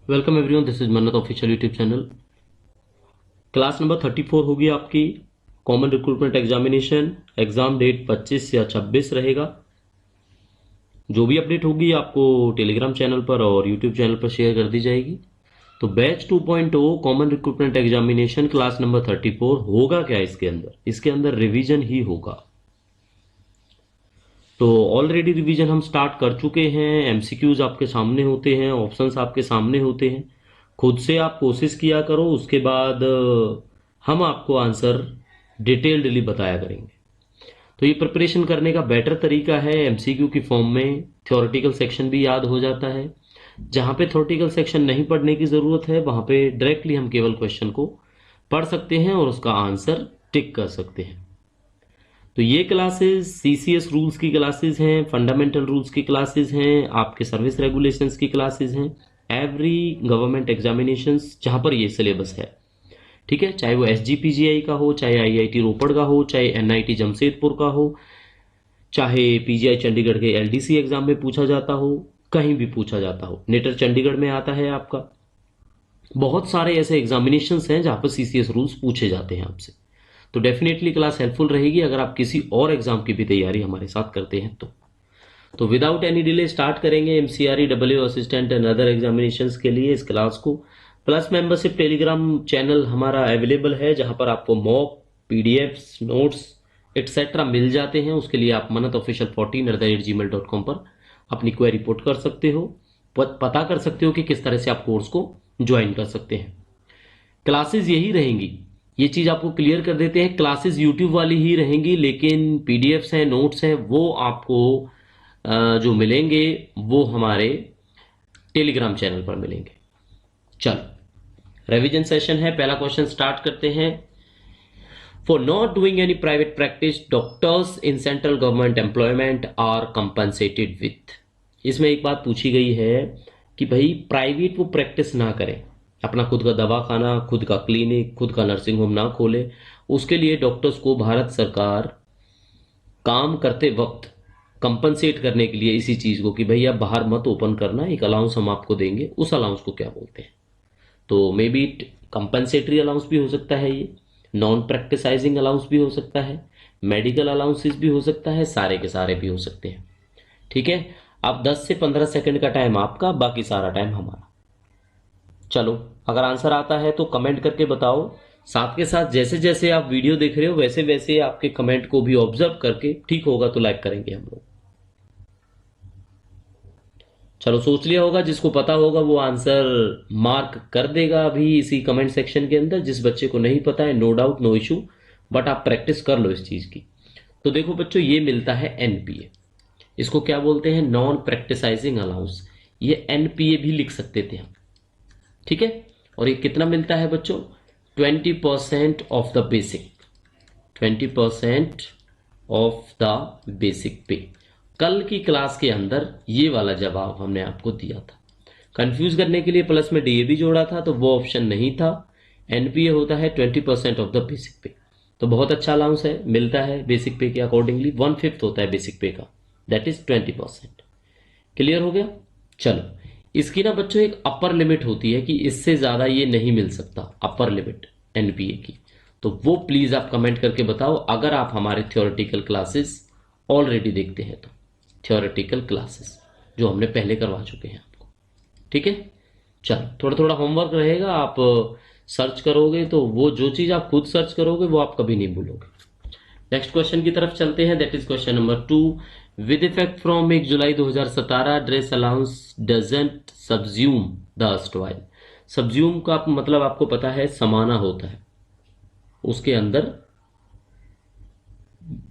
Welcome everyone, this is Mannat official YouTube channel. Class number 34 होगी आपकी common recruitment examination. Exam date 25 या 26 रहेगा। जो भी अपडेट होगी आपको टेलीग्राम चैनल पर और यूट्यूब चैनल पर शेयर कर दी जाएगी। तो batch 2.0 common recruitment examination class number 34 होगा क्या? इसके अंदर रिवीजन ही होगा। तो ऑलरेडी रिवीजन हम स्टार्ट कर चुके हैं। एमसीक्यूज आपके सामने होते हैं, ऑप्शंस आपके सामने होते हैं। खुद से आप कोशिश किया करो, उसके बाद हम आपको आंसर डिटेल्डली बताया करेंगे। तो ये प्रिपरेशन करने का बेटर तरीका है, एमसीक्यू की फॉर्म में थ्योरेटिकल सेक्शन भी याद हो जाता है। जहां पे थ्योरेटिकल सेक्शन नहीं पढ़ने की जरूरत है वहां पे डायरेक्टली हम केवल क्वेश्चन को पढ़ सकते हैं और उसका आंसर टिक कर सकते हैं। तो ये क्लासेस सीसीएस रूल्स की क्लासेस हैं, फंडामेंटल रूल्स की क्लासेस हैं, आपके सर्विस रेगुलेशंस की क्लासेस हैं, एवरी गवर्नमेंट एग्जामिनेशंस जहां पर ये सिलेबस है। ठीक है, चाहे वो एसजीपीजीआई का हो, चाहे आईआईटी रोपड़ का हो, चाहे एनआईटी जमशेदपुर का हो, चाहे पीजीआई चंडीगढ़ के एलडीसी एग्जाम में पूछा जाता हो, कहीं भी पूछा जाता हो। नेटर चंडीगढ़ में आता है आपका। बहुत सारे ऐसे एग्जामिनेशंस हैं जहां पर सीसीएस रूल्स पूछे जाते हैं आपसे। तो डेफिनेटली क्लास हेल्पफुल रहेगी अगर आप किसी और एग्जाम की भी तैयारी हमारे साथ करते हैं तो विदाउट एनी डिले स्टार्ट करेंगे एमसीआरई डब्ल्यू असिस्टेंट एंड अदर एग्जामिनेशंस के लिए इस क्लास को। प्लस मेंबरशिप टेलीग्राम चैनल हमारा अवेलेबल है जहां पर आपको मॉक पीडीएफ्स नोट्स एटसेट्रा मिल जाते हैं। उसके लिए आप manat14@gmail.com पर अपनी क्वेरी पुट कर सकते हो, पता कर सकते हो कि किस तरह से आप कोर्स को ज्वाइन कर सकते हैं। क्लासेस यही रहेंगी, ये चीज आपको क्लियर कर देते हैं। क्लासेस यूट्यूब वाली ही रहेंगी, लेकिन पीडीएफ्स हैं नोट्स हैं वो आपको जो मिलेंगे वो हमारे टेलीग्राम चैनल पर मिलेंगे। चलो रिवीजन सेशन है, पहला क्वेश्चन स्टार्ट करते हैं। For not doing any private practice doctors in central government employment are compensated with. इसमें एक बात पूछी गई है कि भाई प्राइवेट वो प्रैक्टिस ना करें, अपना खुद का दवाखाना, खुद का क्लिनिक, खुद का नर्सिंग होम ना खोले, उसके लिए डॉक्टर्स को भारत सरकार काम करते वक्त कंपनसेट करने के लिए इसी चीज को कि भाई आप बाहर मत ओपन करना, एक अलाउंस हम आपको देंगे, उस अलाउंस को क्या बोलते हैं? तो मे बी कंपनसेटरी अलाउंस भी हो सकता है, ये नॉन प्रैक्टिसाइजिंग अलाउंस भी हो सकता है, मेडिकल अलाउंसेस भी हो सकता है, सारे के सारे भी हो सकते हैं। ठीक है, अब 10 से 15 सेकंड का टाइम आपका, बाकी सारा टाइम हमारा। चलो अगर आंसर आता है तो कमेंट करके बताओ। साथ के साथ जैसे जैसे आप वीडियो देख रहे हो वैसे वैसे आपके कमेंट को भी ऑब्जर्व करके ठीक होगा तो लाइक करेंगे हम लोग। चलो सोच लिया होगा, जिसको पता होगा वो आंसर मार्क कर देगा अभी इसी कमेंट सेक्शन के अंदर। जिस बच्चे को नहीं पता है no doubt no issue, but आप प्रैक्टिस कर लो इस चीज की। तो देखो बच्चों, ये मिलता है एनपीए, इसको क्या बोलते हैं? Non practising allowance. ये एनपीए भी लिख सकते थे हम। ठीक है, और ये कितना मिलता है बच्चों? 20% of the basic, 20% of the basic पे। कल की क्लास के अंदर ये वाला जवाब हमने आपको दिया था। कंफ्यूज करने के लिए प्लस में डीए भी जोड़ा था, तो वो ऑप्शन नहीं था। एनपीए होता है 20% ऑफ द बेसिक पे। तो बहुत अच्छा अलाउंस है, मिलता है बेसिक पे के अकॉर्डिंगली। 1/5 होता है बेसिक पे का, दैट इज 20%। क्लियर हो गया? चलो, इसकी ना बच्चों एक अपर लिमिट होती है कि इससे ज्यादा ये नहीं मिल सकता, अपर लिमिट एनपीए की। तो वो प्लीज आप कमेंट करके बताओ अगर आप हमारे थ्योरेटिकल क्लासेस ऑलरेडी देखते हैं तो। थ्योरेटिकल क्लासेस जो हमने पहले करवा चुके हैं आपको। ठीक है, चलो थोड़ा थोड़ा होमवर्क रहेगा। आप सर्च करोगे तो वो जो चीज आप खुद सर्च करोगे वो आप कभी नहीं भूलोगे। नेक्स्ट क्वेश्चन की तरफ चलते हैं, that is question number 2। With effect from 1 July 2017 dress allowance doesn't subsume the erstwhile. Subsume का मतलब आपको पता है समाना होता है, उसके अंदर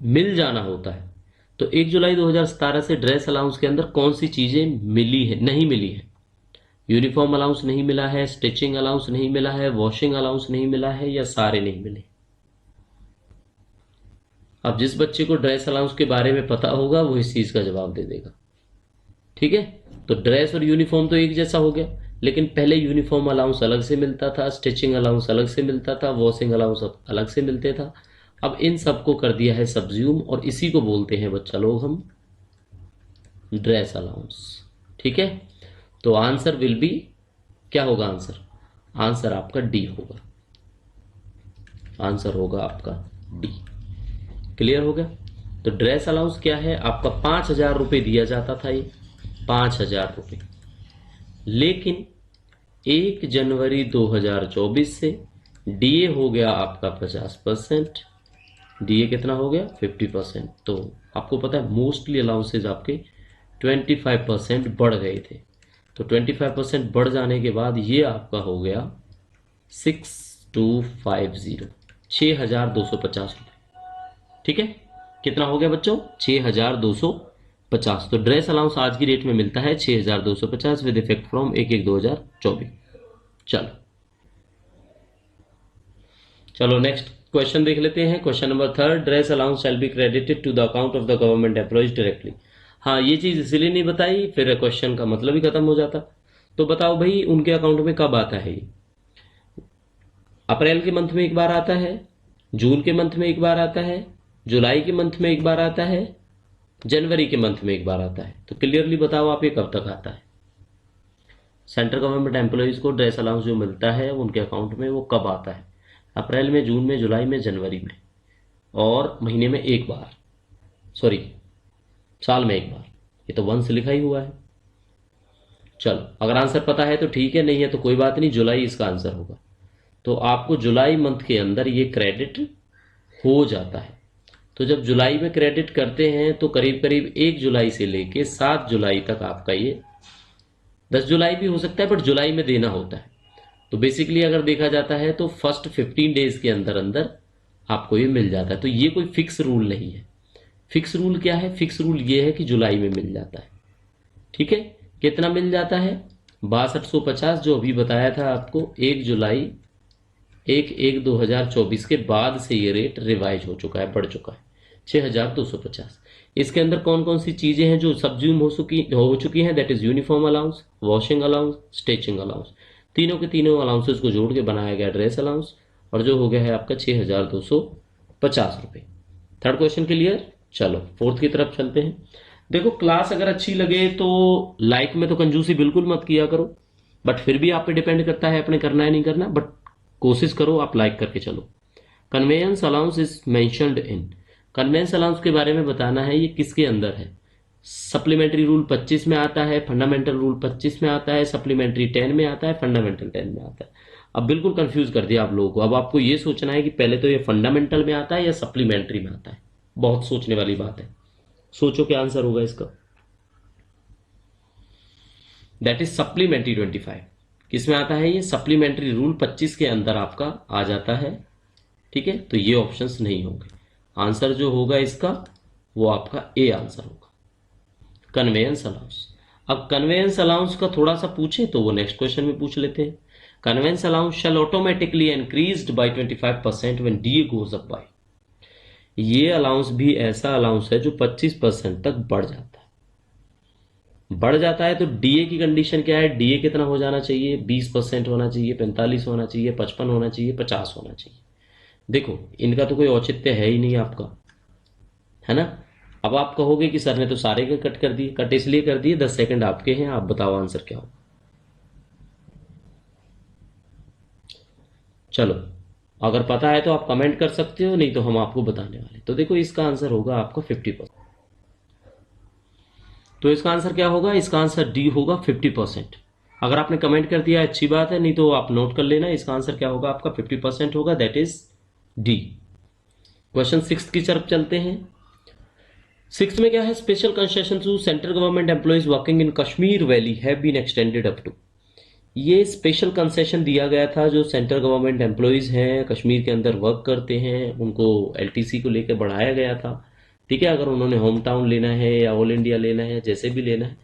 मिल जाना होता है। तो 1 जुलाई 2017 से ड्रेस अलाउंस के अंदर कौन सी चीजें मिली है, नहीं मिली है? यूनिफॉर्म अलाउंस नहीं मिला है, स्टिचिंग अलाउंस नहीं मिला है, वॉशिंग अलाउंस नहीं मिला है, या सारे नहीं मिले? अब जिस बच्चे को ड्रेस अलाउंस के बारे में पता होगा वो इस चीज का जवाब दे देगा। ठीक है, तो ड्रेस और यूनिफॉर्म तो एक जैसा हो गया, लेकिन पहले यूनिफॉर्म अलाउंस अलग से मिलता था, स्टिचिंग अलाउंस अलग से मिलता था, वॉशिंग अलाउंस अलग से मिलते था। अब इन सबको कर दिया है सब्ज्यूम, और इसी को बोलते हैं बच्चा लोग हम ड्रेस अलाउंस। ठीक है, तो आंसर विल बी क्या होगा आंसर? आंसर आपका डी होगा, आंसर होगा आपका डी। क्लियर हो गया? तो ड्रेस अलाउंस क्या है आपका? 5,000 रुपये दिया जाता था, ये 5,000 रुपये, लेकिन 1 जनवरी 2024 से डीए हो गया आपका 50%। डीए कितना हो गया? 50%। तो आपको पता है मोस्टली अलाउंसेज आपके 25% बढ़ गए थे, तो 25% बढ़ जाने के बाद ये आपका हो गया 6250, 6,250 रुपये। ठीक है, कितना हो गया बच्चों? 6,250। तो ड्रेस अलाउंस आज की डेट में मिलता है 6,250 विद इफेक्ट फ्रॉम 1/1/2024। चलो चलो नेक्स्ट क्वेश्चन देख लेते हैं। Question number 3, dress allowance shall be credited to the account of the government employees directly. हाँ, ये चीज इसलिए नहीं बताई, फिर क्वेश्चन का मतलब ही खत्म हो जाता। तो बताओ भाई, उनके अकाउंट में कब आता है ये? अप्रैल के मंथ में एक बार आता है, जून के मंथ में एक बार आता है, जुलाई के मंथ में एक बार आता है, जनवरी के मंथ में एक बार आता है। तो क्लियरली बताओ आप, ये कब तक आता है? सेंट्रल गवर्नमेंट एम्प्लॉइज को ड्रेस अलाउंस जो मिलता है उनके अकाउंट में, वो कब आता है? अप्रैल में, जून में, जुलाई में, जनवरी में, और महीने में एक बार, सॉरी साल में एक बार। ये तो वंस लिखा ही हुआ है। चलो, अगर आंसर पता है तो ठीक है, नहीं है तो कोई बात नहीं, जुलाई इसका आंसर होगा। तो आपको जुलाई मंथ के अंदर ये क्रेडिट हो जाता है। तो जब जुलाई में क्रेडिट करते हैं तो करीब करीब 1 जुलाई से लेके 7 जुलाई तक आपका ये, 10 जुलाई भी हो सकता है, बट जुलाई में देना होता है। तो बेसिकली अगर देखा जाता है तो फर्स्ट 15 डेज के अंदर अंदर आपको ये मिल जाता है। तो ये कोई फिक्स रूल नहीं है। फिक्स रूल क्या है? फिक्स रूल ये है कि जुलाई में मिल जाता है। ठीक है, कितना मिल जाता है? 6250, जो अभी बताया था आपको, 1 जुलाई 1/1/2024 के बाद से ये रेट रिवाइज हो चुका है, बढ़ चुका है 6,250। इसके अंदर कौन कौन सी चीजें हैं जो सब्ज्यूम हो चुकी हैं? That is uniform allowance, washing allowance, stitching allowance. तीनों के तीनों अलाउंसेस को जोड़ के बनाया गया ड्रेस अलाउंस, और जो हो गया है आपका 6,250 रुपये। Third question clear? चलो फोर्थ की तरफ चलते हैं। देखो, क्लास अगर अच्छी लगे तो लाइक में तो कंजूसी बिल्कुल मत किया करो, बट फिर भी आप पे डिपेंड करता है अपने करना है नहीं करना, बट कोशिश करो आप लाइक करके चलो। Convince allowance is mentioned in, convince allowance के बारे में बताना है, ये किसके अंदर है? सप्लीमेंट्री रूल 25 में आता है, फंडामेंटल रूल 25 में आता है, सप्लीमेंट्री 10 में आता है, फंडामेंटल 10 में आता है। अब बिल्कुल कंफ्यूज कर दिया आप लोगों को। अब आपको ये सोचना है कि पहले तो ये फंडामेंटल में आता है या सप्लीमेंट्री में आता है। बहुत सोचने वाली बात है। सोचो क्या आंसर होगा इसका। That is supplementary 25। किस में आता है ये? सप्लीमेंट्री रूल 25 के अंदर आपका आ जाता है। ठीक है, तो ये ऑप्शंस नहीं होंगे। आंसर जो होगा इसका वो आपका ए आंसर होगा, कन्वेंस अलाउंस। अब कन्वेंस अलाउंस का थोड़ा सा पूछे तो वो नेक्स्ट क्वेश्चन में पूछ लेते हैं। Conveyance allowance shall automatically increased by 25% when DA goes up by. ये अलाउंस भी ऐसा अलाउंस है जो 25% तक बढ़ जाता है। बढ़ जाता है तो डीए की कंडीशन क्या है? डीए कितना हो जाना चाहिए? 20% होना चाहिए, 45 होना चाहिए, 55 होना चाहिए, 50 होना चाहिए। देखो, इनका तो कोई औचित्य है ही नहीं आपका, है ना। अब आप कहोगे कि सर ने तो सारे के कट कर दिए। कट इसलिए कर दिए, 10 सेकंड आपके हैं, आप बताओ आंसर क्या हो। चलो, अगर पता है तो आप कमेंट कर सकते हो, नहीं तो हम आपको बताने वाले। तो देखो, इसका आंसर होगा आपका 50%। तो इसका आंसर क्या होगा? इसका आंसर डी होगा, 50%। अगर आपने कमेंट कर दिया अच्छी बात है, नहीं तो आप नोट कर लेना। इसका आंसर क्या होगा आपका? 50% होगा, दैट इज डी। क्वेश्चन 6 की तरफ चलते हैं। 6 में क्या है? Special concession to central government employees working in Kashmir valley have been extended up to. ये स्पेशल कंसेशन दिया गया था जो सेंट्रल गवर्नमेंट एम्प्लॉइज हैं, कश्मीर के अंदर वर्क करते हैं, उनको एलटीसी को लेकर बढ़ाया गया था। ठीक है, अगर उन्होंने होम टाउन लेना है या ऑल इंडिया लेना है, जैसे भी लेना है,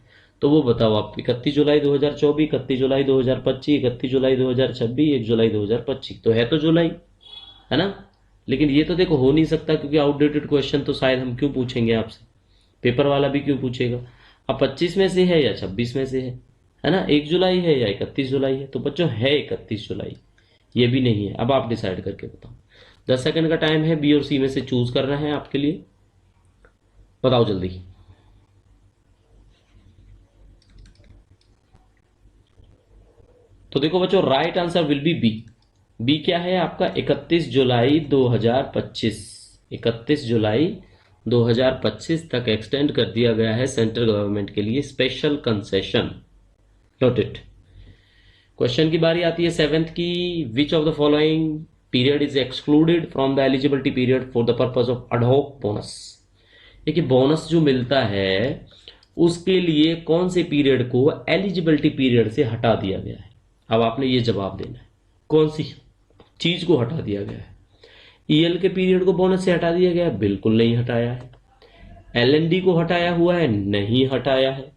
तो वो बताओ आप। 31 जुलाई 2024, 31 जुलाई 2025, 31 जुलाई 2026, 1 जुलाई 2025, तो है तो जुलाई, है ना। लेकिन ये तो देखो हो नहीं सकता, क्योंकि आउटडेटेड क्वेश्चन तो शायद हम क्यों पूछेंगे आपसे, पेपर वाला भी क्यों पूछेगा। अब 25 में से है या 26 में से है ना, 1 जुलाई है या 31 जुलाई है। तो बच्चों है 31 जुलाई, ये भी नहीं है। अब आप डिसाइड करके बताओ। 10 सेकंड का टाइम है, बी और सी में से चूज करना है आपके लिए। बताओ जल्दी। तो देखो बच्चों, right answer will be B. B क्या है आपका? 31 जुलाई 2025। 31 जुलाई 2025 तक एक्सटेंड कर दिया गया है सेंट्रल गवर्नमेंट के लिए special concession. Note it. Question की बारी आती है सेवेंथ की। Which of the following period is excluded from the eligibility period for the purpose of ad hoc bonus? देखिए, बोनस जो मिलता है उसके लिए कौन से पीरियड को एलिजिबिलिटी पीरियड से हटा दिया गया है? अब आपने ये जवाब देना है, कौन सी चीज को हटा दिया गया है? ईएल के पीरियड को बोनस से हटा दिया गया है? बिल्कुल नहीं हटाया है। एलएनडी को हटाया हुआ है? नहीं हटाया है।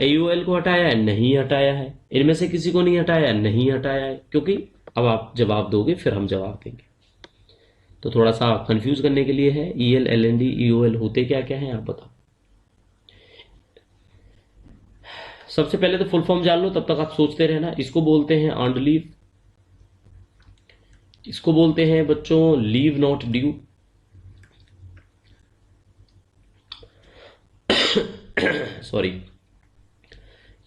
एयूएल को हटाया है? नहीं हटाया है। इनमें से किसी को नहीं हटाया है? नहीं हटाया है। क्योंकि अब आप जवाब दोगे फिर हम जवाब देंगे, तो थोड़ा सा कंफ्यूज करने के लिए है। ईएल, एलएनडी, ईओएल होते क्या क्या है आप बताओ। सबसे पहले तो फुल फॉर्म जान लो, तब तक आप सोचते रहना। इसको बोलते हैं अर्न्ड लीव, इसको बोलते हैं बच्चों लीव नॉट ड्यू, सॉरी,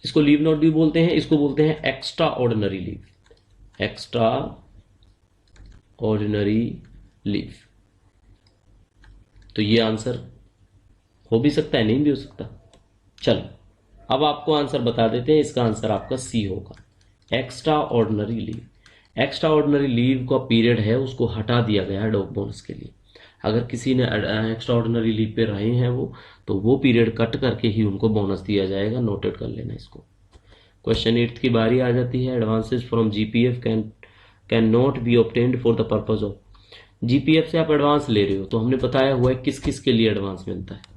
इसको लीव नॉट ड्यू बोलते हैं। इसको बोलते हैं extra ordinary leave, extra ordinary leave. तो ये आंसर हो भी सकता है, नहीं भी हो सकता। चलो अब आपको आंसर बता देते हैं। इसका आंसर आपका सी होगा, extra ordinary leave. Extra ordinary leave का पीरियड है उसको हटा दिया गया है डॉग बोनस के लिए। अगर किसी ने एक्स्ट्रा ऑर्डिनरी लीव पे रहे हैं वो, तो वो पीरियड कट करके ही उनको बोनस दिया जाएगा। नोटेड कर लेना इसको। क्वेश्चन 8 की बारी आ जाती है। Advances from GPF can not be obtained for the purpose of. GPF से आप एडवांस ले रहे हो तो हमने बताया हुआ है किस किस के लिए एडवांस मिलता है।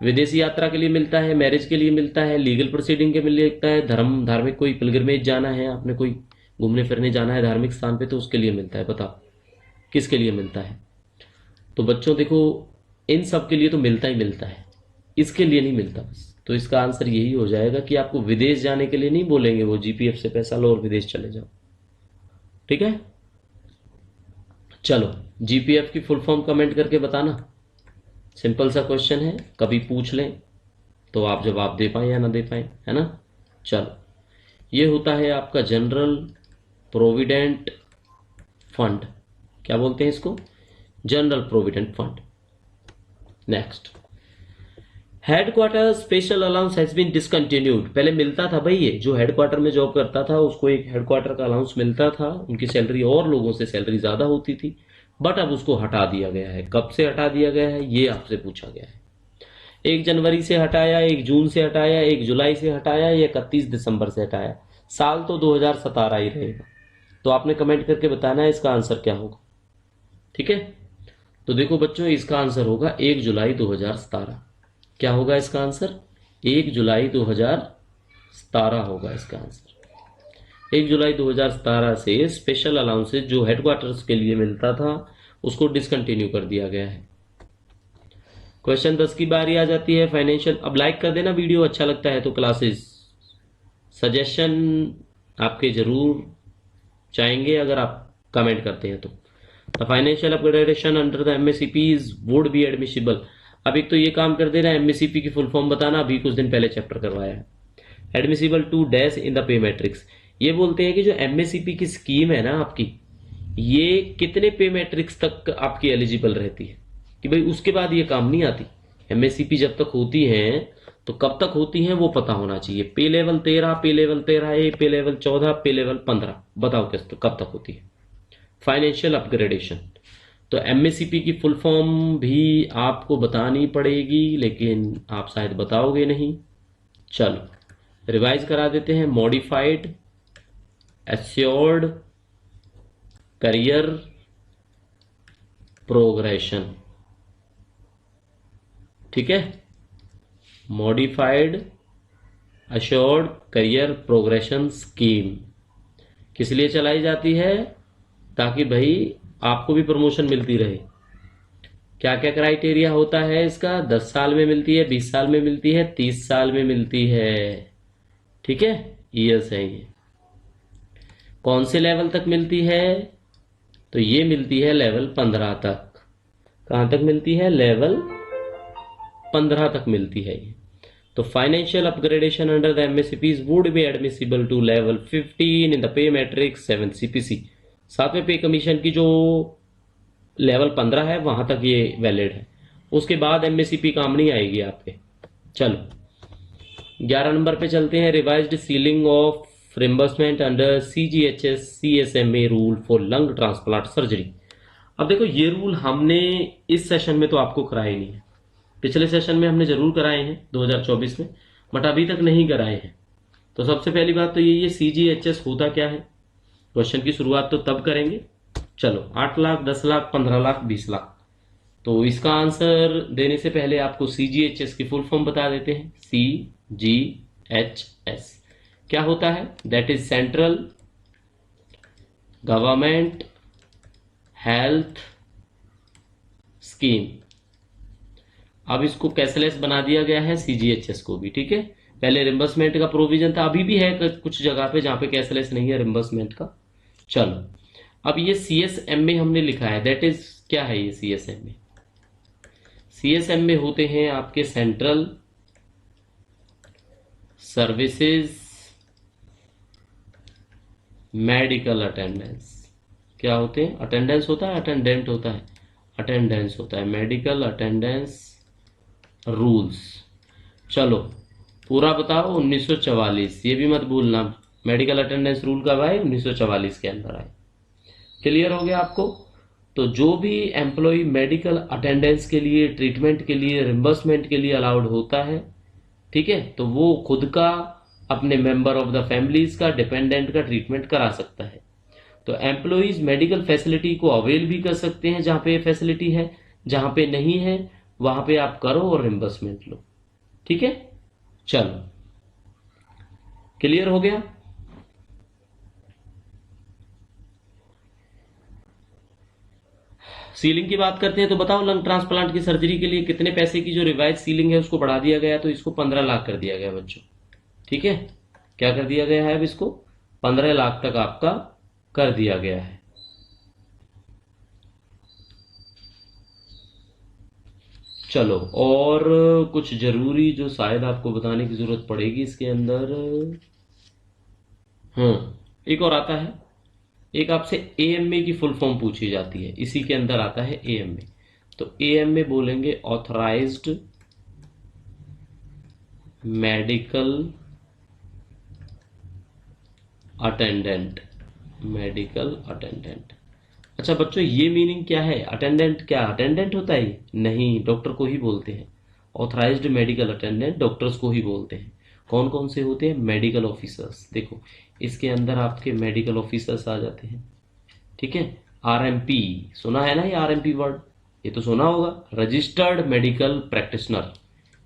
विदेशी यात्रा के लिए मिलता है, मैरिज के लिए मिलता है, लीगल प्रोसीडिंग के लिए मिलता है, धार्मिक कोई पिलग्रिमेज जाना है, आपने कोई घूमने फिरने जाना है धार्मिक स्थान पे, तो उसके लिए मिलता है। बताओ किसके लिए मिलता है? तो बच्चों देखो, इन सब के लिए तो मिलता ही मिलता है, इसके लिए नहीं मिलता बस। तो इसका आंसर यही हो जाएगा कि आपको विदेश जाने के लिए नहीं बोलेंगे वो जीपीएफ से पैसा लो और विदेश चले जाओ। ठीक है, चलो जीपीएफ की फुल फॉर्म कमेंट करके बताना। सिंपल सा क्वेश्चन है, कभी पूछ लें तो आप जवाब दे पाए या ना दे पाए, है ना। चलो, ये होता है आपका जनरल प्रोविडेंट फंड। क्या बोलते हैं इसको? General provident fund. Next, headquarter special allowance has been discontinued. पहले मिलता था भाई, ये जो हेडक्वार्टर में जॉब करता था उसको एक हेडक्वार्टर का अलाउंस मिलता था, उनकी सैलरी और लोगों से सैलरी ज्यादा होती थी, बट अब उसको हटा दिया गया है। कब से हटा दिया गया है ये आपसे पूछा गया है। 1 जनवरी से हटाया, 1 जून से हटाया, 1 जुलाई से हटाया, या 31 दिसंबर से हटाया? साल तो 2017 ही रहेगा। तो आपने कमेंट करके बताना है इसका आंसर क्या होगा। ठीक है, तो देखो बच्चों, इसका आंसर होगा 1 जुलाई 2017। क्या होगा इसका आंसर? 1 जुलाई 2017 होगा इसका आंसर। 1 जुलाई 2017 से स्पेशल अलाउंसेज जो हेडक्वार्टर्स के लिए मिलता था उसको डिसकंटिन्यू कर दिया गया है। क्वेश्चन 10 की बारी आ जाती है, फाइनेंशियल। अब लाइक कर देना वीडियो, अच्छा लगता है तो। क्लासेस सजेशन आपके जरूर चाहेंगे अगर आप कमेंट करते हैं तो। The financial upgradation under the MSCPs would be admissible. अब एक तो ये काम कर देना, एमएससीपी की फुल फॉर्म बताना, अभी कुछ दिन पहले चैप्टर करवाया है। Admissible to dash in the pay matrix. ये बोलते हैं कि जो एमएससीपी की स्कीम है ना आपकी, ये कितने पे मैट्रिक्स तक आपकी एलिजिबल रहती है, कि भाई उसके बाद ये काम नहीं आती। एमएससीपी जब तक होती है तो कब तक होती है वो पता होना चाहिए। पे लेवल 13, पे लेवल 13A, पे लेवल 14, पे लेवल 15, बताओ किस कब तक होती है फाइनेंशियल अपग्रेडेशन। तो एमएससीपी की फुल फॉर्म भी आपको बतानी पड़ेगी, लेकिन आप शायद बताओगे नहीं। चलो रिवाइज करा देते हैं। Modified assured career progression. ठीक है, modified assured career progression scheme किस लिए चलाई जाती है? ताकि भाई आपको भी प्रमोशन मिलती रहे। क्या क्या क्राइटेरिया होता है इसका? 10 साल में मिलती है, 20 साल में मिलती है, 30 साल में मिलती है। ठीक है, ईयर्स है ये। कौन से लेवल तक मिलती है? तो ये मिलती है लेवल 15 तक। कहां तक मिलती है? लेवल 15 तक मिलती है ये। तो financial upgradation under the MSCPs would be admissible to level 15 in the pay matrix 7 CPC. सातवें पे कमीशन की जो लेवल 15 है वहां तक ये वैलिड है, उसके बाद एमएससीपी काम नहीं आएगी आपके। चलो 11 नंबर पे चलते हैं। Revised ceiling of reimbursement under CGHS CSMA rule for lung transplant surgery. अब देखो ये रूल हमने इस सेशन में तो आपको कराए नहीं है, पिछले सेशन में हमने जरूर कराए हैं 2024 में, बट अभी तक नहीं कराए हैं। तो सबसे पहली बात तो ये सीजीएचएस होता क्या है, क्वेश्चन की शुरुआत तो तब करेंगे। चलो 8 लाख, 10 लाख, 15 लाख, 20 लाख। तो इसका आंसर देने से पहले आपको सीजीएचएस की फुल फॉर्म बता देते हैं। सीजीएचएस क्या होता है? That is central government health scheme. अब इसको कैशलेस बना दिया गया है सीजीएचएस को भी, ठीक है। पहले रिम्बर्समेंट का प्रोविजन था, अभी भी है कुछ जगह पे जहां पे कैशलेस नहीं है रिम्बर्समेंट का। चलो अब ये सीएसएमए हमने लिखा है, दैट इज क्या है ये सीएसएमए? सीएसएमए होते हैं आपके सेंट्रल सर्विसेज मेडिकल अटेंडेंस। क्या होते हैं? अटेंडेंस होता है, अटेंडेंट होता है, अटेंडेंस होता है, मेडिकल अटेंडेंस रूल्स। चलो पूरा बताओ। 1944, ये भी मत भूलना, मेडिकल अटेंडेंस रूल कब आए? 1944 के अंदर आए। क्लियर हो गया आपको? तो जो भी एम्प्लॉय मेडिकल अटेंडेंस के लिए, ट्रीटमेंट के लिए, रिम्बर्समेंट के लिए अलाउड होता है, ठीक है, तो वो खुद का, अपने मेंबर ऑफ द फैमिलीज का, डिपेंडेंट का ट्रीटमेंट करा सकता है। तो एम्प्लॉयज मेडिकल फैसिलिटी को अवेल भी कर सकते हैं जहां पे फैसिलिटी है, जहां पे नहीं है वहां पे आप करो और रिम्बर्समेंट लो, ठीक है। चलो क्लियर हो गया? सीलिंग की बात करते हैं तो बताओ, लंग ट्रांसप्लांट की सर्जरी के लिए कितने पैसे की जो रिवाइज सीलिंग है उसको बढ़ा दिया गया, तो इसको 15 लाख कर दिया गया बच्चों, ठीक है। क्या कर दिया गया है? अब इसको 15 लाख तक आपका कर दिया गया है। चलो और कुछ जरूरी जो शायद आपको बताने की जरूरत पड़ेगी इसके अंदर, एक और आता है, एक आपसे एएमए की फुल फॉर्म पूछी जाती है, इसी के अंदर आता है एएमए। तो एएमए बोलेंगे authorised medical attendant, medical attendant. अच्छा बच्चों ये मीनिंग क्या है? अटेंडेंट क्या अटेंडेंट होता है? नहीं, डॉक्टर को ही बोलते हैं। ऑथराइज्ड मेडिकल अटेंडेंट डॉक्टर्स को ही बोलते हैं। कौन कौन से होते हैं? Medical officers. देखो इसके अंदर आपके मेडिकल ऑफिसर्स आ जाते हैं, ठीक है। आरएमपी सुना है ना, ये आरएमपी वर्ड ये तो सुना होगा, रजिस्टर्ड मेडिकल प्रैक्टिशनर।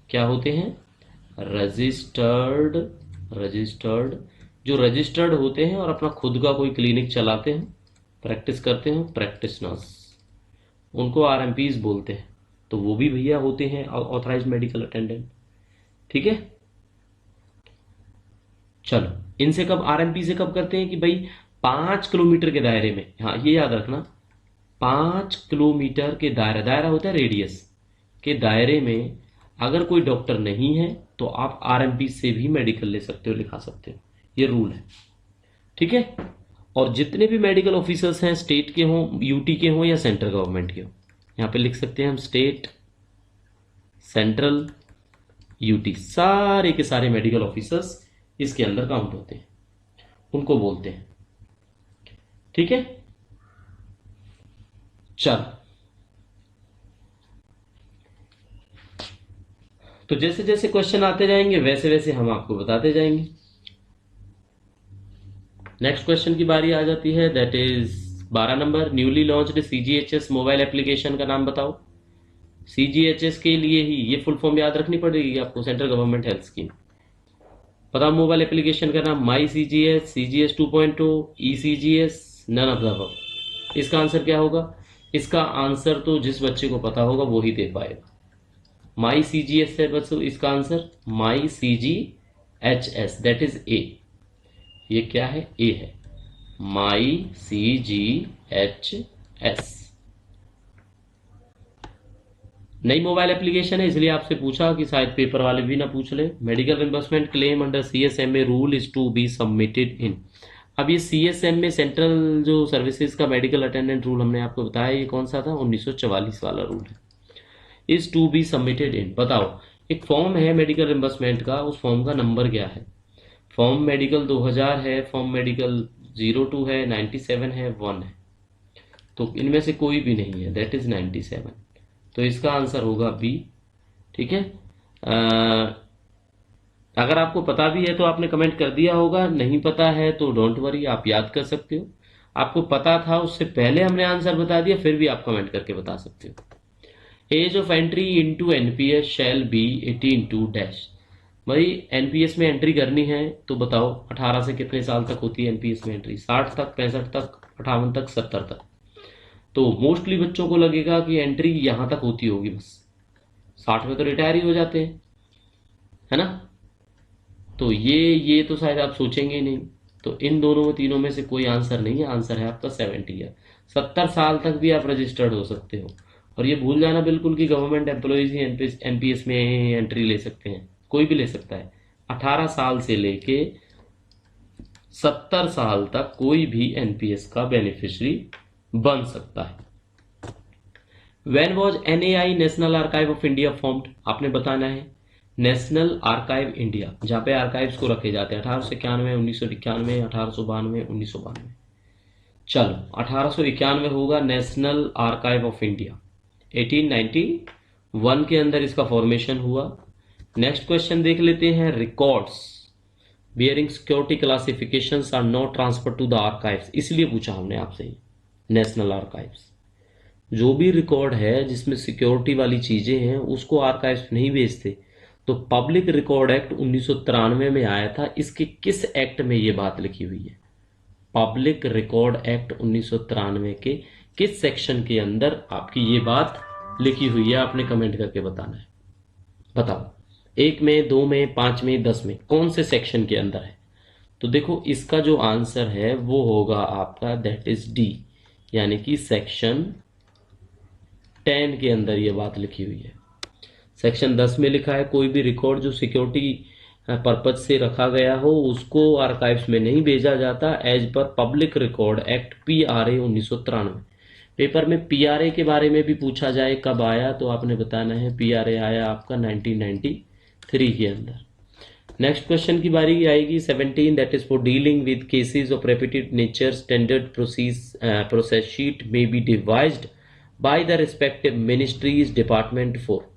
क्या होते हैं? रजिस्टर्ड, रजिस्टर्ड जो रजिस्टर्ड होते हैं और अपना खुद का कोई क्लिनिक चलाते हैं, प्रैक्टिस करते हैं, प्रैक्टिशनर्स, उनको आरएमपीज बोलते हैं। तो वो भी भैया होते हैं ऑथराइज्ड मेडिकल अटेंडेंट, ठीक है। चलो इनसे कब, आरएमपी से कब करते हैं कि भाई 5 किलोमीटर के दायरे में, हाँ ये याद रखना, 5 किलोमीटर के दायरा, दायरा होता है रेडियस के दायरे में अगर कोई डॉक्टर नहीं है तो आप आरएमपी से भी मेडिकल ले सकते हो, लिखा सकते हो, ये रूल है, ठीक है। और जितने भी मेडिकल ऑफिसर्स हैं, स्टेट के हों, यूटी के हों या सेंट्रल गवर्नमेंट के हों, यहां पे लिख सकते हैं हम स्टेट, सेंट्रल, यूटी, सारे के सारे मेडिकल ऑफिसर्स इसके अंदर काउंट होते हैं, उनको बोलते हैं, ठीक है। चल तो जैसे जैसे क्वेश्चन आते जाएंगे वैसे वैसे हम आपको बताते जाएंगे। नेक्स्ट क्वेश्चन की बारी आ जाती है, that is 12 number. Newly launched CGHS mobile application का नाम बताओ। सीजीएचएस के लिए ही ये फुल फॉर्म याद रखनी पड़ेगी आपको, सेंट्रल गवर्नमेंट हेल्थ स्कीम। बताओ मोबाइल एप्लीकेशन का नाम, my CGS, CGS 2.0, ECGS, none of the above. इसका आंसर क्या होगा? इसका आंसर तो जिस बच्चे को पता होगा वो ही दे पाएगा। माई सीजीएस है बच्चों इसका answer, my CGHS, that is a. ये क्या है? ए है, माई सीजीएचएस। नई मोबाइल एप्लीकेशन है, इसलिए आपसे पूछा कि शायद पेपर वाले भी ना पूछ ले। Medical reimbursement claim under CSMA rule is to be submitted in. अब ये CSMA सेंट्रल जो सर्विसेज का मेडिकल अटेंडेंट रूल हमने आपको बताया, ये कौन सा था? 1944 वाला रूल है। Is to be submitted in, बताओ एक फॉर्म है मेडिकल रिम्बर्समेंट का, उस फॉर्म का नंबर क्या है? फॉर्म मेडिकल 2000 है, फॉर्म मेडिकल 02 है, 97 है, 1 है। तो इनमें से कोई भी नहीं है, दैट इज 97। तो इसका आंसर होगा बी। ठीक है। अगर आपको पता भी है तो आपने कमेंट कर दिया होगा, नहीं पता है तो डोंट वरी, आप याद कर सकते हो। आपको पता था उससे पहले हमने आंसर बता दिया, फिर भी आप कमेंट करके बता सकते हो। Age of entry into NPS shall be 18 dash. भाई एनपीएस में एंट्री करनी है तो बताओ 18 से कितने साल तक होती है एनपीएस में एंट्री? 60 तक, 65 तक, 58 तक, 70 तक। तो मोस्टली बच्चों को लगेगा कि एंट्री यहां तक होती होगी बस, 60 में तो रिटायर ही हो जाते हैं, है ना। तो ये तो शायद आप सोचेंगे ही नहीं। तो इन दोनों में, तीनों में से कोई आंसर नहीं है। आंसर है आपका 70 ईयर। 70 साल तक भी आप रजिस्टर्ड हो सकते हो। और ये भूल जाना बिल्कुल कि गवर्नमेंट एम्प्लॉयज ही एनपीएस में एंट्री ले सकते हैं, कोई भी ले सकता है। 18 साल से लेके 70 साल तक कोई भी एनपीएस का बेनिफिशियरी बन सकता है। When was NAI national archive of India formed? आपने बताना है। नेशनल आर्काइव इंडिया, जहां पे आर्काइव्स को रखे जाते हैं, 1891, 1991, 1892, 1992। चलो 1891 होगा नेशनल आर्काइव ऑफ इंडिया। 1891 के अंदर इसका फॉर्मेशन हुआ। नेक्स्ट क्वेश्चन देख लेते हैं। Records bearing security classifications are not transfer to the archives, इसलिए पूछा हमने आपसे। नेशनल आर्काइव्स, जो भी रिकॉर्ड है जिसमें सिक्योरिटी वाली चीजें हैं उसको आर्काइव्स नहीं भेजते। तो पब्लिक रिकॉर्ड एक्ट 1993 में आया था, इसके किस एक्ट में ये बात लिखी हुई है? पब्लिक रिकॉर्ड एक्ट 1993 के किस सेक्शन के अंदर आपकी ये बात लिखी हुई है? आपने कमेंट करके बताना है। बताओ, 1 में, 2 में, 5 में, 10 में, कौन से सेक्शन के अंदर है? तो देखो इसका जो आंसर है वो होगा आपका, दैट इज डी, यानी कि सेक्शन 10 के अंदर ये बात लिखी हुई है। सेक्शन 10 में लिखा है कोई भी रिकॉर्ड जो सिक्योरिटी पर्पज से रखा गया हो उसको आर्काइव्स में नहीं भेजा जाता, as per public record act PRA 1993। Paper में PRA के बारे में भी पूछा जाए कब आया, तो आपने बताना है PRA आया आपका 1993 के अंदर। नेक्स्ट क्वेश्चन की बारी आएगी 17, that is for dealing with cases of repeated nature standard process sheet may be devised by the respective ministries department for.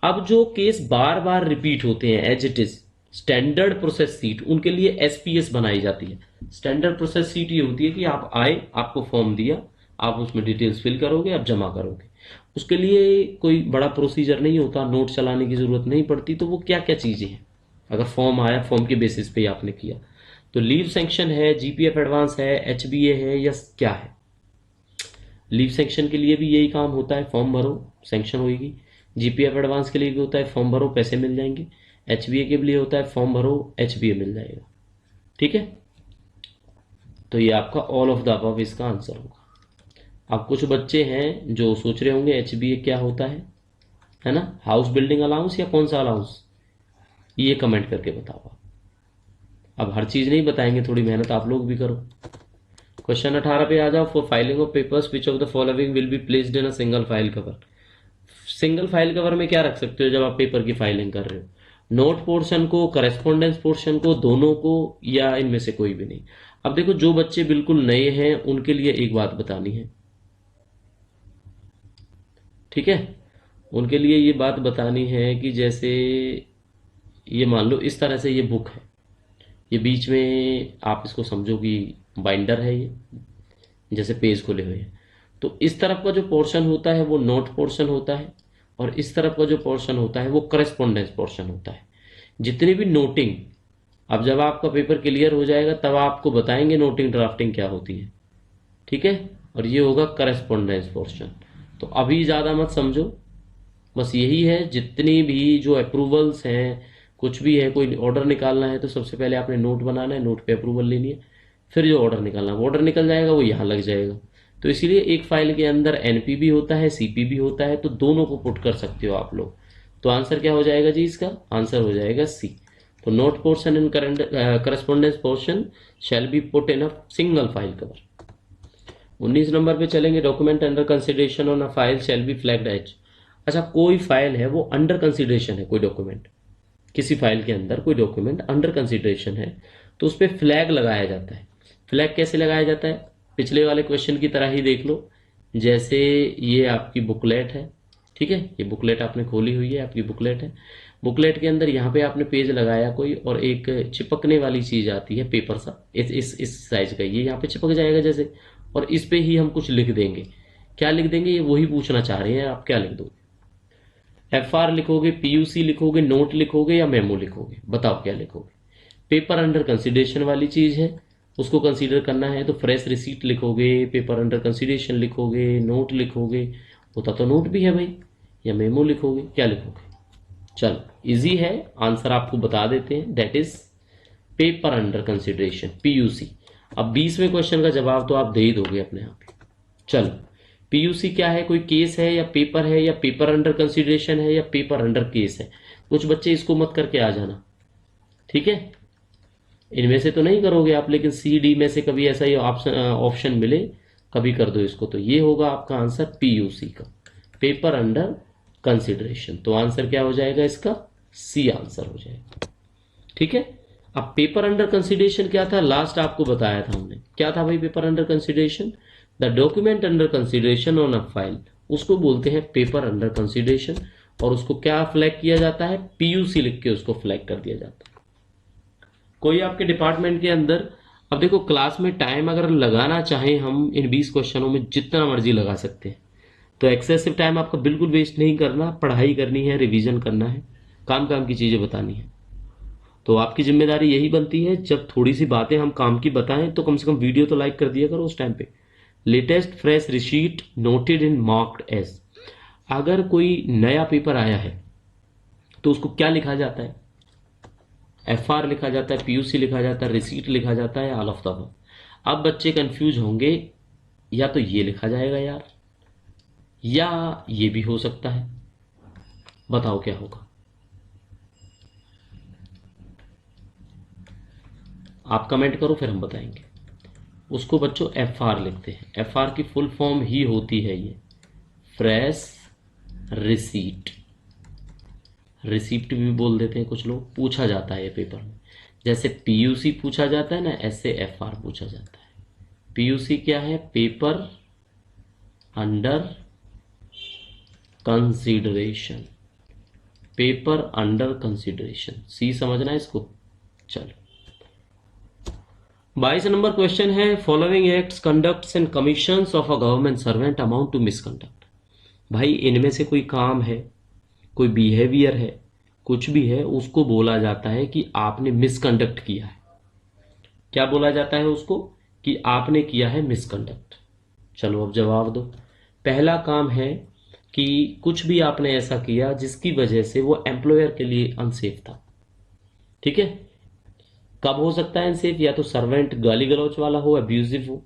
अब जो केस बार बार रिपीट होते हैं as it is, standard process sheet, उनके लिए SPS बनाई जाती है। स्टैंडर्ड प्रोसेस सीट ये होती है कि आप आए, आपको फॉर्म दिया, आप उसमें डिटेल्स फिल करोगे, आप जमा करोगे। उसके लिए कोई बड़ा प्रोसीजर नहीं होता, नोट चलाने की जरूरत नहीं पड़ती। तो वो क्या क्या चीजें हैं? अगर फॉर्म आया, फॉर्म के बेसिस पे आपने किया, तो लीव सैंक्शन है, GPF एडवांस है, HBA है, या क्या है? लीव सैंक्शन के लिए भी यही काम होता है, फॉर्म भरो सैंक्शन होगी। GPF एडवांस के लिए भी होता है, फॉर्म भरो पैसे मिल जाएंगे। HBA के लिए होता है, फॉर्म भरो HBA मिल जाएगा। ठीक है, तो ये आपका ऑल ऑफ द अबव इसका आंसर होगा। अब कुछ बच्चे हैं जो सोच रहे होंगे HBA क्या होता है ना, हाउस बिल्डिंग अलाउंस या कौन सा अलाउंस? ये कमेंट करके बताओ। अब हर चीज नहीं बताएंगे, थोड़ी मेहनत आप लोग भी करो। क्वेश्चन 18 पे आ जाओ। For filing of papers which of the following will be placed in a single file cover. Single file cover में क्या रख सकते हो जब आप पेपर की फाइलिंग कर रहे हो? नोट पोर्शन को, करेस्पॉन्डेंस पोर्शन को, दोनों को, या इनमें से कोई भी नहीं? अब देखो, जो बच्चे बिल्कुल नए हैं उनके लिए एक बात बतानी है, ठीक है। उनके लिए ये बात बतानी है कि जैसे ये मान लो इस तरह से ये बुक है, ये बीच में आप इसको समझो कि बाइंडर है, ये जैसे पेज खुले हुए हैं। तो इस तरफ का जो पोर्शन होता है वो नोट पोर्शन होता है, और इस तरफ का जो पोर्शन होता है वो करेस्पॉन्डेंस पोर्शन होता है। जितनी भी नोटिंग, अब जब आपका पेपर क्लियर हो जाएगा तब आपको बताएंगे नोटिंग ड्राफ्टिंग क्या होती है, ठीक है। और ये होगा करेस्पॉन्डेंस पोर्शन। तो अभी ज़्यादा मत समझो, बस यही है। जितनी भी जो अप्रूवल्स हैं, कुछ भी है, कोई ऑर्डर निकालना है तो सबसे पहले आपने नोट बनाना है, नोट पे अप्रूवल लेनी है, फिर जो ऑर्डर निकालना है वो ऑर्डर निकल जाएगा, वो यहाँ लग जाएगा। तो इसीलिए एक फाइल के अंदर एनपी भी होता है, सीपी भी होता है, तो दोनों को पुट कर सकते हो आप लोग। तो आंसर क्या हो जाएगा जी? इसका आंसर हो जाएगा सी। तो note portion and correspondence portion shall be put in a single file cover. 19 नंबर पे चलेंगे, document under consideration on a file shall be flagged as. अच्छा, कोई फाइल है वो अंडर कंसिडरेशन है, कोई डॉक्यूमेंट, किसी फाइल के अंदर कोई डॉक्यूमेंट अंडर कंसिडरेशन है, तो उस पर फ्लैग लगाया जाता है। फ्लैग कैसे लगाया जाता है? पिछले वाले क्वेश्चन की तरह ही देख लो। जैसे ये आपकी बुकलेट है, ठीक है, ये बुकलेट आपने खोली हुई है, आपकी बुकलेट है। बुकलेट के अंदर यहाँ पे आपने पेज लगाया कोई, और एक चिपकने वाली चीज आती है, पेपर सा इस साइज का, ये यहाँ पे चिपक जाएगा जैसे, और इस पे ही हम कुछ लिख देंगे। क्या लिख देंगे, ये वही पूछना चाह रहे हैं आप, क्या लिख दोगे? एफआर लिखोगे, पीयूसी लिखोगे, नोट लिखोगे, या मेमो लिखोगे? बताओ क्या लिखोगे? पेपर अंडर कंसिडरेशन वाली चीज है, उसको कंसीडर करना है, तो फ्रेश रिसीट लिखोगे, पेपर अंडर कंसिडरेशन लिखोगे, नोट लिखोगे, होता तो नोट भी है भाई, या मेमो लिखोगे, क्या लिखोगे? चलो इजी है, आंसर आपको बता देते हैं, that is paper under consideration, PUC. अब 20वें क्वेश्चन का जवाब तो आप दे ही दोगे अपने आप ही। चलो, पीयूसी क्या है? कोई केस है, या पेपर है, या पेपर अंडर कंसिडरेशन है, या पेपर अंडर केस है? कुछ बच्चे इसको मत करके आ जाना, ठीक है? इनमें से तो नहीं करोगे आप, लेकिन सी डी में से कभी ऐसा ही ऑप्शन मिले, कभी कर दो इसको। तो ये होगा आपका आंसर पीयूसी का, पेपर अंडर कंसिडरेशन। तो आंसर क्या हो जाएगा इसका? सी आंसर हो जाएगा, ठीक है। अब पेपर अंडर कंसिडरेशन क्या था? लास्ट आपको बताया था हमने, क्या था भाई paper under consideration? The document under consideration on a file, उसको बोलते हैं पेपर अंडर कंसिडरेशन। और उसको क्या फ्लैग किया जाता है? पीयूसी लिख के उसको फ्लैग कर दिया जाता है। कोई आपके डिपार्टमेंट के अंदर, अब देखो क्लास में टाइम अगर लगाना चाहें हम इन 20 क्वेश्चनों में जितना मर्जी लगा सकते हैं, तो एक्सेसिव टाइम आपका बिल्कुल वेस्ट नहीं करना, पढ़ाई करनी है, रिवीजन करना है, काम काम की चीजें बतानी है। तो आपकी जिम्मेदारी यही बनती है, जब थोड़ी सी बातें हम काम की बताएं तो कम से कम वीडियो तो लाइक कर दिया करो उस टाइम पे। Latest fresh receipt noted in marked as, अगर कोई नया पेपर आया है तो उसको क्या लिखा जाता है? एफआर लिखा जाता है, पीयूसी लिखा जाता है, रिसीट लिखा जाता है, ऑल ऑफ द अबव। अब बच्चे कंफ्यूज होंगे, या तो ये लिखा जाएगा यार, या ये भी हो सकता है, बताओ क्या होगा? आप कमेंट करो, फिर हम बताएंगे। उसको बच्चों एफआर लिखते हैं, एफआर की फुल फॉर्म ही होती है ये फ्रेश रिसीट, रिसिप्ट भी बोल देते हैं कुछ लोग। पूछा जाता है ये पेपर में, जैसे पीयूसी पूछा जाता है ना, ऐसे एफआर पूछा जाता है। पीयूसी क्या है? Paper under consideration, paper under consideration, C समझना है इसको। चलो 22 नंबर क्वेश्चन है, following acts conducts and commissions of a government servant amount to misconduct. भाई इनमें से कोई काम है, कोई बिहेवियर है, कुछ भी है, उसको बोला जाता है कि आपने मिसकंडक्ट किया है। क्या बोला जाता है उसको? कि आपने किया है मिसकंडक्ट। चलो अब जवाब दो। पहला काम है कि कुछ भी आपने ऐसा किया जिसकी वजह से वो एम्प्लॉयर के लिए अनसेफ था, ठीक है। कब हो सकता है अनसेफ? या तो सर्वेंट गाली गलौच वाला हो, अब्यूजिव हो,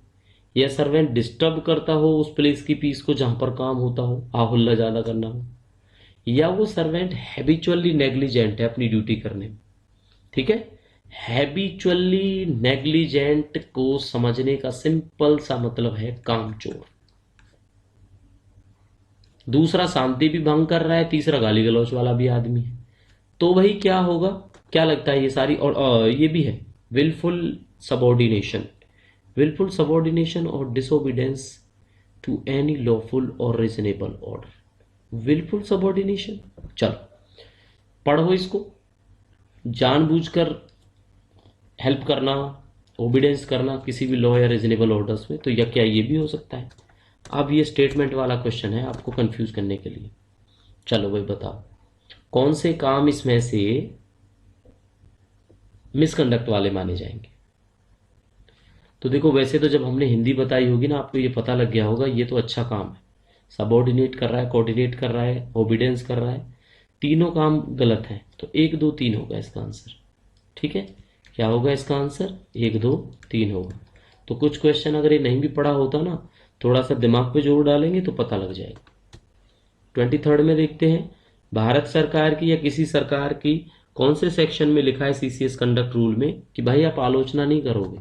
या सर्वेंट डिस्टर्ब करता हो उस प्लेस की पीस को जहां पर काम होता हो, आहुल्ला ज्यादा करना हो, या वो सर्वेंट हैबिचुअली नेग्लिजेंट है अपनी ड्यूटी करने में, ठीक है। हैबिचुअली नेग्लिजेंट को समझने का सिंपल सा मतलब है कामचोर। दूसरा शांति भी भंग कर रहा है, तीसरा गाली गलौच वाला भी आदमी है। तो भाई क्या होगा? क्या लगता है ये सारी, और ये भी है विलफुल सबॉर्डिनेशन, विलफुल सबॉर्डिनेशन और डिसोबीडेंस टू एनी लॉफुल और रीजनेबल ऑर्डर। विलफुल सबॉर्डिनेशन, चलो पढ़ो इसको। जानबूझकर हेल्प करना, ओबीडेंस करना किसी भी लॉ या रीजनेबल ऑर्डर्स में, तो या क्या ये भी हो सकता है? अब ये स्टेटमेंट वाला क्वेश्चन है आपको कंफ्यूज करने के लिए। चलो भाई बताओ, कौन से काम इसमें से मिसकंडक्ट वाले माने जाएंगे? तो देखो, वैसे तो जब हमने हिंदी बताई होगी ना, आपको ये पता लग गया होगा ये तो अच्छा काम है, सबॉर्डिनेट कर रहा है, कोऑर्डिनेट कर रहा है, ओबीडेंस कर रहा है, तीनों काम गलत है, तो 1 2 3 होगा इसका आंसर, ठीक है। क्या होगा इसका आंसर? 1 2 3 होगा। तो कुछ क्वेश्चन अगर ये नहीं भी पढ़ा होता ना, थोड़ा सा दिमाग पे जोर डालेंगे तो पता लग जाएगा। 23rd में देखते हैं, भारत सरकार की या किसी सरकार की कौन से सेक्शन में लिखा है सीसीएस कंडक्ट रूल में कि भाई आप आलोचना नहीं करोगे,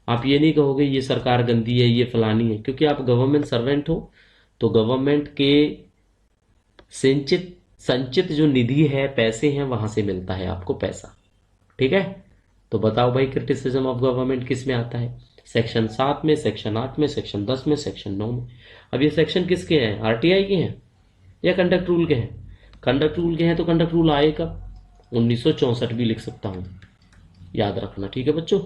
आप ये नहीं कहोगे ये सरकार गंदी है, ये फलानी है, क्योंकि आप गवर्नमेंट सर्वेंट हो। तो गवर्नमेंट के संचित जो निधि है, पैसे हैं, वहां से मिलता है आपको पैसा। ठीक है, तो बताओ भाई क्रिटिसिज्म ऑफ गवर्नमेंट किस में आता है? सेक्शन 7 में, सेक्शन 8 में, सेक्शन 10 में, सेक्शन 9 में। अब ये सेक्शन किसके हैं? आरटीआई के हैं या कंडक्ट रूल के हैं? कंडक्ट रूल के हैं तो कंडक्ट रूल आए कब? 1964 भी लिख सकता हूं, याद रखना। ठीक है बच्चों,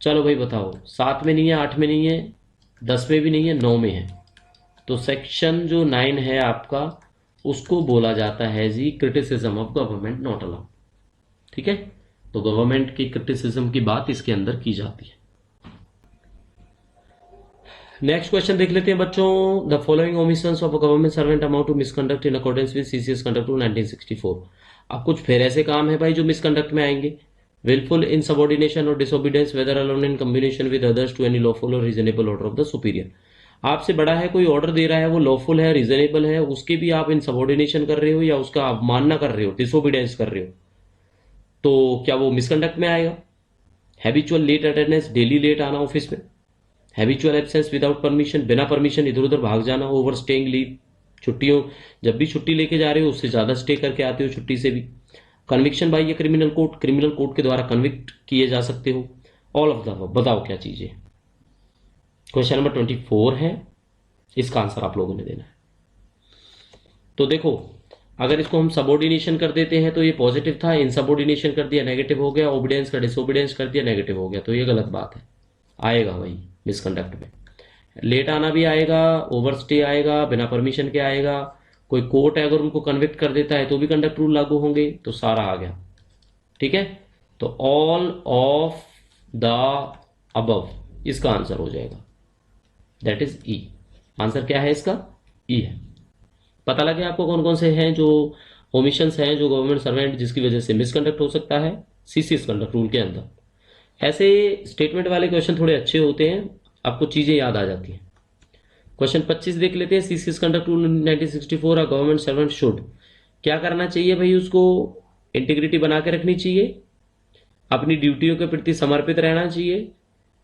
चलो भाई बताओ, 7 में नहीं है, 8 में नहीं है, 10 में भी नहीं है, 9 में है। तो सेक्शन जो 9 है आपका, उसको बोला जाता है जी criticism of government not allowed. ठीक है, तो गवर्नमेंट की क्रिटिसिज्म की बात इसके अंदर की जाती है। नेक्स्ट क्वेश्चन देख लेते हैं बच्चों। The following omissions of a government servant amount to misconduct in accordance with CCS conduct rule 1964। अब कुछ फिर ऐसे काम है भाई जो मिसकंडक्ट में आएंगे। विलफुल इनसबऑर्डिनेशन और disobedience whether alone in combination with others to any lawful और reasonable order of the superior. आपसे बड़ा है, कोई ऑर्डर दे रहा है, वो लॉफुल है, रीजनेबल है, उसके भी आप इनसबऑर्डिनेशन कर रहे हो या उसका अवमानना कर रहे हो, डिसोबीडियंस कर रहे हो, तो क्या वो मिसकंडक्ट में आएगा? Habitual late attendance, daily late आना ऑफिस में, हैबिचुअल एब्सेंस विदाउट परमिशन, बिना परमिशन इधर उधर भाग जाना, ओवर स्टेइंग लीव, छुट्टियों, जब भी छुट्टी लेके जा रहे हो उससे ज्यादा स्टे करके आते हो छुट्टी से भी, conviction by criminal court, criminal court के द्वारा कन्विक्ट किए जा सकते हो, ऑल ऑफ द अबव। बताओ क्या चीजें। क्वेश्चन नंबर 24 है, इसका आंसर आप लोगों ने देना है। तो देखो, अगर इसको हम सबऑर्डिनेशन कर देते हैं तो ये पॉजिटिव था, इनसबऑर्डिनेशन कर दिया नेगेटिव हो गया, ओबीडियंस का डिसोबीडियंस कर दिया नेगेटिव हो गया, तो ये गलत बात है, आएगा भाई मिसकंडक्ट में। लेट आना भी आएगा, ओवरस्टे आएगा, बिना परमिशन के आएगा, कोई कोर्ट है अगर उनको कन्विक्ट कर देता है तो भी कंडक्ट रूल लागू होंगे, तो सारा आ गया। ठीक है, तो ऑल ऑफ द अबव इसका आंसर हो जाएगा, दैट इज ई। आंसर क्या है इसका? ई है। पता लगे आपको कौन कौन से हैं जो ओमिशंस हैं जो गवर्नमेंट सर्वेंट जिसकी वजह से मिसकंडक्ट हो सकता है सीसीएस कंडक्ट रूल के अंदर। ऐसे स्टेटमेंट वाले क्वेश्चन थोड़े अच्छे होते हैं, आपको चीजें याद आ जाती हैं। क्वेश्चन 25 देख लेते हैं। CCS conduct rule 1964 a government servant should, क्या करना चाहिए भाई? उसको इंटीग्रिटी बना के रखनी चाहिए, अपनी ड्यूटियों के प्रति समर्पित रहना चाहिए,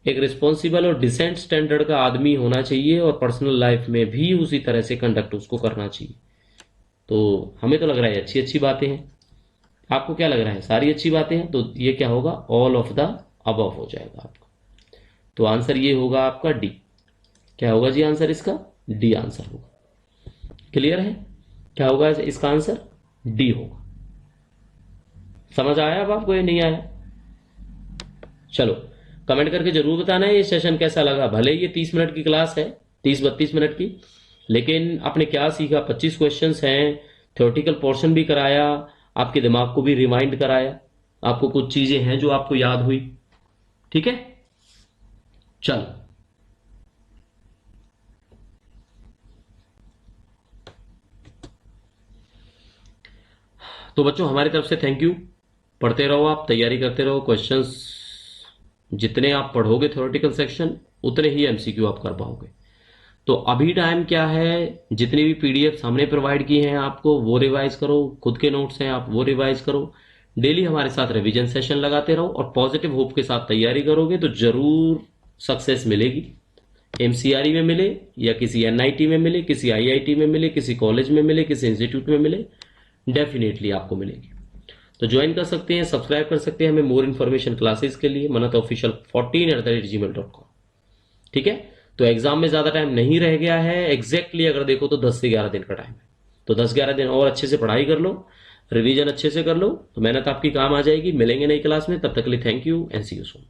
एक रिस्पॉन्सिबल और डिसेंट स्टैंडर्ड का आदमी होना चाहिए, और पर्सनल लाइफ में भी उसी तरह से कंडक्ट उसको करना चाहिए। तो हमें तो लग रहा है अच्छी अच्छी बातें हैं, आपको क्या लग रहा है? सारी अच्छी बातें हैं, तो ये क्या होगा? ऑल ऑफ द अबव हो जाएगा आपका। तो आंसर ये होगा आपका डी। क्या होगा जी आंसर इसका? डी आंसर होगा। क्लियर है? क्या होगा इसका आंसर? डी होगा। समझ आया अब आपको, ये नहीं आया? चलो कमेंट करके जरूर बताना है ये सेशन कैसा लगा। भले ये 30 मिनट की क्लास है, 30-32 मिनट की, लेकिन आपने क्या सीखा? 25 क्वेश्चंस हैं, थ्योरेटिकल पोर्शन भी कराया, आपके दिमाग को भी रिमाइंड कराया, आपको कुछ चीजें हैं जो आपको याद हुई। ठीक है, चलो तो बच्चों हमारी तरफ से थैंक यू। पढ़ते रहो, आप तैयारी करते रहो, क्वेश्चंस जितने आप पढ़ोगे थ्योरेटिकल सेक्शन उतने ही एमसीक्यू आप कर पाओगे। तो अभी टाइम क्या है, जितनी भी पीडीएफ हमने प्रोवाइड की हैं आपको वो रिवाइज करो, खुद के नोट्स हैं आप वो रिवाइज करो, डेली हमारे साथ रिवीजन सेशन लगाते रहो, और पॉजिटिव होप के साथ तैयारी करोगे तो जरूर सक्सेस मिलेगी। एमसीआरई में मिले या किसी एनआईटी में मिले, किसी आईआईटी में मिले, किसी कॉलेज में मिले, किसी इंस्टीट्यूट में मिले, डेफिनेटली आपको मिलेगी। तो ज्वाइन कर सकते हैं, सब्सक्राइब कर सकते हैं हमें मोर इन्फॉर्मेशन क्लासेस के लिए manatofficial14@gmail.com। ठीक है, तो एग्जाम में ज्यादा टाइम नहीं रह गया है, एग्जैक्टली अगर देखो तो 10 से 11 दिन का टाइम है। तो 10-11 दिन और अच्छे से पढ़ाई कर लो, रिवीजन अच्छे से कर लो, तो मेहनत आपकी काम आ जाएगी। मिलेंगे नई क्लास में, तब तक के लिए thank you and see you soon.